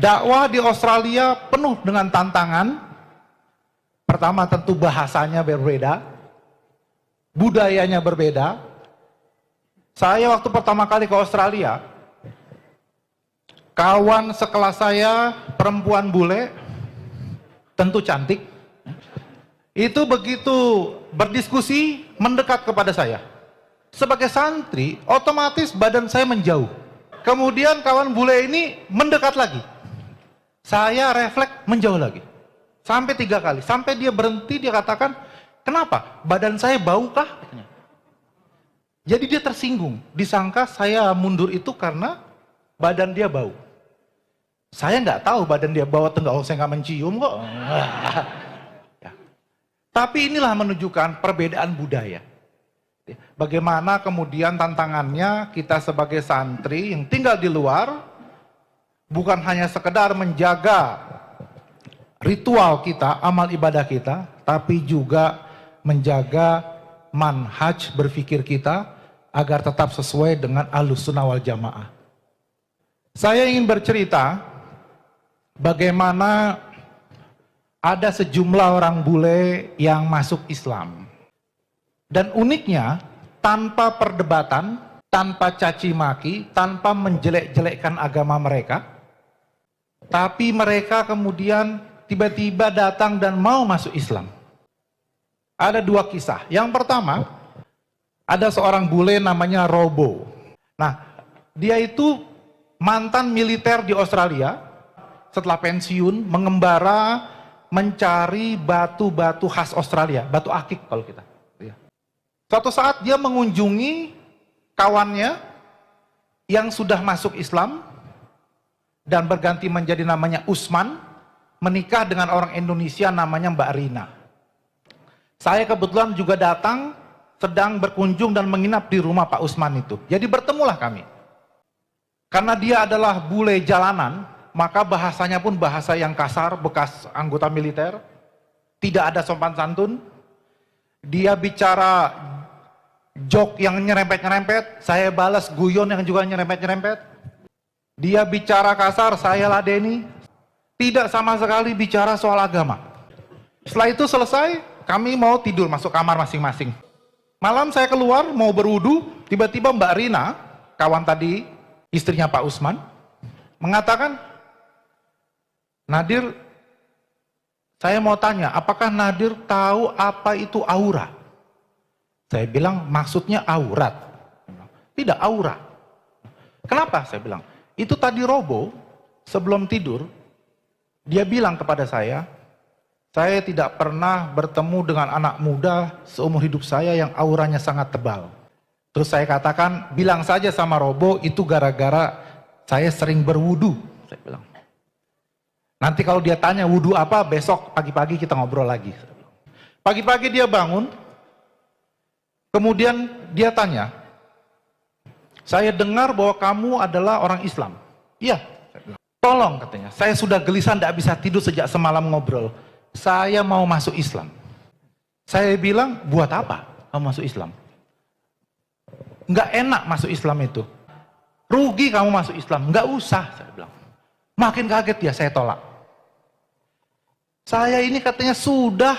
Dakwah di Australia penuh dengan tantangan. Pertama tentu bahasanya berbeda, budayanya berbeda. Saya waktu pertama kali ke Australia, kawan sekelas saya perempuan bule, tentu cantik, itu begitu berdiskusi mendekat kepada saya. Sebagai santri, otomatis badan saya menjauh. Kemudian kawan bule ini mendekat lagi. Saya refleks menjauh lagi. Sampai 3 kali. Sampai dia berhenti, dia katakan, kenapa? Badan saya bau kah? Jadi dia tersinggung. Disangka saya mundur itu karena badan dia bau. Saya nggak tahu badan dia bau atau enggak, saya nggak mencium kok. Ya. Tapi inilah menunjukkan perbedaan budaya. Bagaimana kemudian tantangannya kita sebagai santri yang tinggal di luar, bukan hanya sekedar menjaga ritual kita, amal ibadah kita, tapi juga menjaga manhaj berpikir kita agar tetap sesuai dengan Ahlussunnah wal Jamaah. Saya ingin bercerita bagaimana ada sejumlah orang bule yang masuk Islam. Dan uniknya, tanpa perdebatan, tanpa caci maki, tanpa menjelek-jelekkan agama mereka, tapi mereka kemudian tiba-tiba datang dan mau masuk Islam. Ada 2 kisah. Yang pertama, ada seorang bule namanya Robo. Nah, dia itu mantan militer di Australia. Setelah pensiun, mengembara mencari batu-batu khas Australia, batu akik kalau kita. Suatu saat dia mengunjungi kawannya yang sudah masuk Islam dan berganti menjadi namanya Usman, menikah dengan orang Indonesia namanya Mbak Rina. Saya kebetulan juga datang, sedang berkunjung dan menginap di rumah Pak Usman itu. Jadi bertemulah kami. Karena dia adalah bule jalanan, maka bahasanya pun bahasa yang kasar, bekas anggota militer, tidak ada sopan santun. Dia bicara jok yang nyerempet-nyerempet, saya balas guyon yang juga nyerempet-nyerempet. Dia bicara kasar, saya ladeni. Tidak sama sekali bicara soal agama. Setelah itu selesai, kami mau tidur, masuk kamar masing-masing. Malam saya keluar, mau berwudu, tiba-tiba Mbak Rina, kawan tadi, istrinya Pak Usman, mengatakan, Nadir, saya mau tanya, apakah Nadir tahu apa itu aura? Saya bilang, maksudnya aurat. Tidak, aura. Kenapa? Saya bilang, itu tadi Robo, sebelum tidur, dia bilang kepada saya tidak pernah bertemu dengan anak muda seumur hidup saya yang auranya sangat tebal. Terus saya katakan, bilang saja sama Robo, itu gara-gara saya sering berwudu. Saya bilang, nanti kalau dia tanya wudu apa, besok pagi-pagi kita ngobrol lagi. Pagi-pagi dia bangun, kemudian dia tanya, saya dengar bahwa kamu adalah orang Islam. Iya, tolong katanya, saya sudah gelisah, tidak bisa tidur sejak semalam ngobrol. Saya mau masuk Islam. Saya bilang, buat apa kamu masuk Islam? Nggak enak masuk Islam itu. Rugi kamu masuk Islam, nggak usah, saya bilang. Makin kaget dia, saya tolak. Saya ini katanya sudah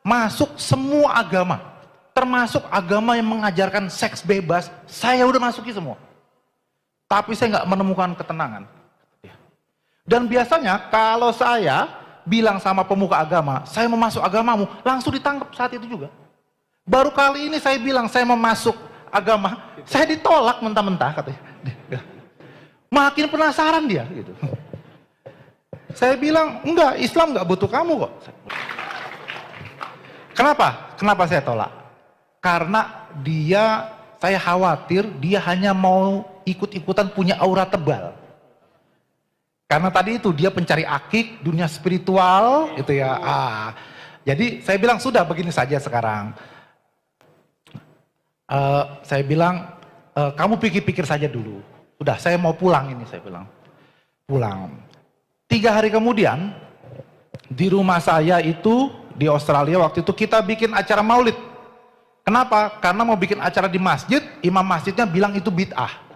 masuk semua agama, termasuk agama yang mengajarkan seks bebas, saya udah masuki semua. Tapi saya nggak menemukan ketenangan. Dan biasanya kalau saya bilang sama pemuka agama, saya mau masuk agamamu, langsung ditangkap saat itu juga. Baru kali ini saya bilang saya mau masuk agama, saya ditolak mentah-mentah katanya. Makin penasaran dia gitu. Saya bilang, enggak, Islam enggak butuh kamu kok. Kenapa? Kenapa saya tolak? Karena saya khawatir dia hanya mau ikut-ikutan punya aura tebal. Karena tadi itu dia pencari akik, dunia spiritual, itu ya. Jadi saya bilang, sudah begini saja sekarang. Saya bilang, kamu pikir-pikir saja dulu. Sudah, saya mau pulang ini, saya bilang. Pulang. 3 hari kemudian, di rumah saya itu, di Australia waktu itu kita bikin acara maulid. Kenapa? Karena mau bikin acara di masjid, imam masjidnya bilang itu bid'ah.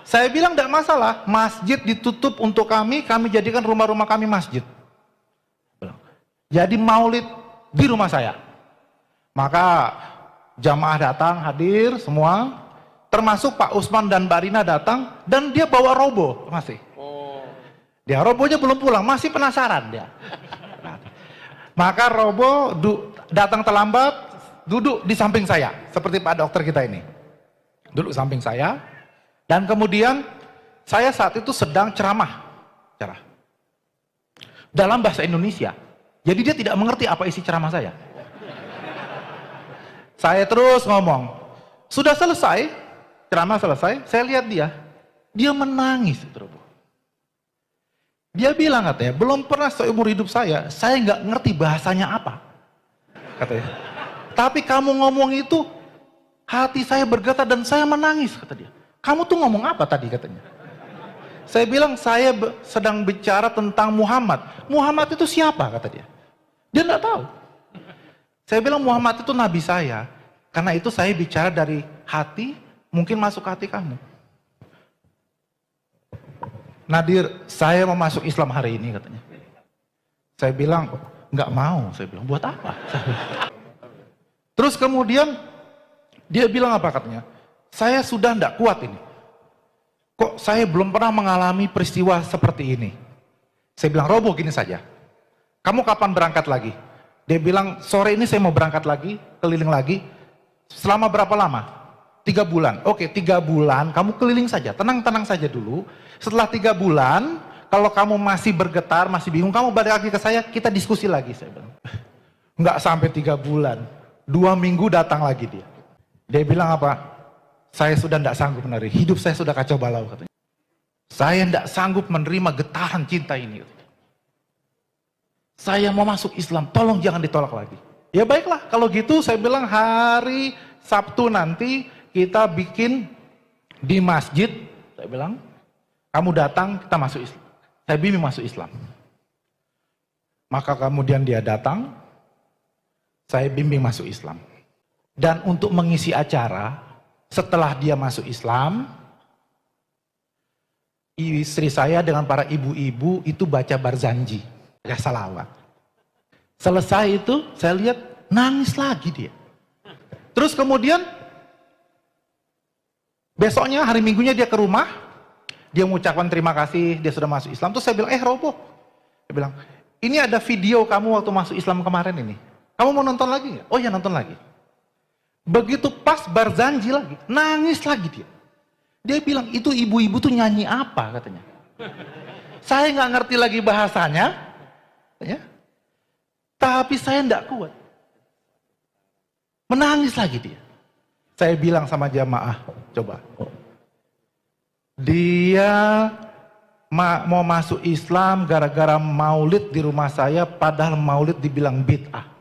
Saya bilang tidak masalah, masjid ditutup untuk kami jadikan rumah-rumah kami masjid. Jadi maulid di rumah saya. Maka jamaah datang, hadir semua, termasuk Pak Usman dan Mbak Rina datang, dan dia bawa robo masih. Dia robonya belum pulang, masih penasaran dia. Maka robo datang terlambat, duduk di samping saya, seperti Pak dokter kita ini. Duduk samping saya, dan kemudian saya saat itu sedang ceramah dalam bahasa Indonesia. Jadi dia tidak mengerti apa isi ceramah saya. Saya terus ngomong, sudah selesai, ceramah selesai, saya lihat dia menangis. Dia bilang katanya, belum pernah seumur hidup saya nggak ngerti bahasanya apa. Katanya. Tapi kamu ngomong itu, hati saya bergetar dan saya menangis, kata dia. Kamu tuh ngomong apa tadi, katanya. Saya bilang, saya sedang bicara tentang Muhammad. Muhammad itu siapa, kata dia. Dia nggak tahu. Saya bilang, Muhammad itu nabi saya. Karena itu saya bicara dari hati, mungkin masuk ke hati kamu. Nadir, saya mau masuk Islam hari ini, katanya. Saya bilang, nggak mau. Saya bilang, buat apa? Terus kemudian, dia bilang apa katanya? Saya sudah nggak kuat ini. Kok saya belum pernah mengalami peristiwa seperti ini? Saya bilang, Robo gini saja. Kamu kapan berangkat lagi? Dia bilang, sore ini saya mau berangkat lagi, keliling lagi. Selama berapa lama? 3 bulan. Oke, 3 bulan kamu keliling saja, tenang-tenang saja dulu. Setelah 3 bulan, kalau kamu masih bergetar, masih bingung, kamu balik lagi ke saya, kita diskusi lagi. Saya bilang, nggak sampai 3 bulan, 2 minggu datang lagi dia. Dia bilang apa? Saya sudah nggak sanggup menerima, hidup saya sudah kacau balau, katanya. Saya nggak sanggup menerima getaran cinta ini. Saya mau masuk Islam, tolong jangan ditolak lagi. Ya baiklah, kalau gitu saya bilang hari Sabtu nanti kita bikin di masjid, saya bilang, kamu datang, kita masuk Islam. Saya bimbing masuk Islam. Maka kemudian dia datang, saya bimbing masuk Islam. Dan untuk mengisi acara, setelah dia masuk Islam, istri saya dengan para ibu-ibu itu baca barzanji, ya salawat. Selesai itu, saya lihat nangis lagi dia. Terus kemudian, besoknya hari Minggunya dia ke rumah, dia mengucapkan terima kasih, dia sudah masuk Islam. Terus saya bilang, Robo, dia bilang, ini ada video kamu waktu masuk Islam kemarin ini. Kamu mau nonton lagi nggak? Oh ya nonton lagi. Begitu pas barzanji lagi, nangis lagi dia. Dia bilang, itu ibu-ibu tuh nyanyi apa katanya. Saya nggak ngerti lagi bahasanya, ya. Tapi saya nggak kuat. Menangis lagi dia. Saya bilang sama jamaah, coba. Dia mau masuk Islam gara-gara maulid di rumah saya, padahal maulid dibilang bid'ah.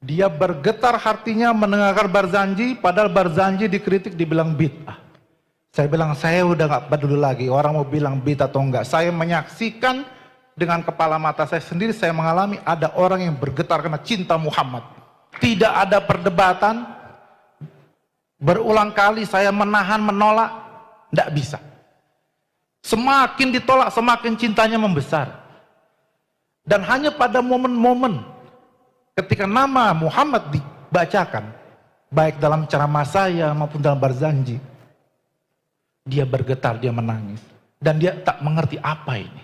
Dia bergetar hatinya mendengarkan barzanji, padahal barzanji dikritik dibilang bid'ah. Saya bilang, saya udah gak peduli lagi orang mau bilang bid'ah atau enggak. Saya menyaksikan dengan kepala mata saya sendiri, saya mengalami ada orang yang bergetar karena cinta Muhammad. Tidak ada perdebatan. Berulang kali saya menahan, menolak, tidak bisa. Semakin ditolak, semakin cintanya membesar. Dan hanya pada momen-momen ketika nama Muhammad dibacakan, baik dalam ceramah saya maupun dalam barzanji, dia bergetar, dia menangis. Dan dia tak mengerti apa ini.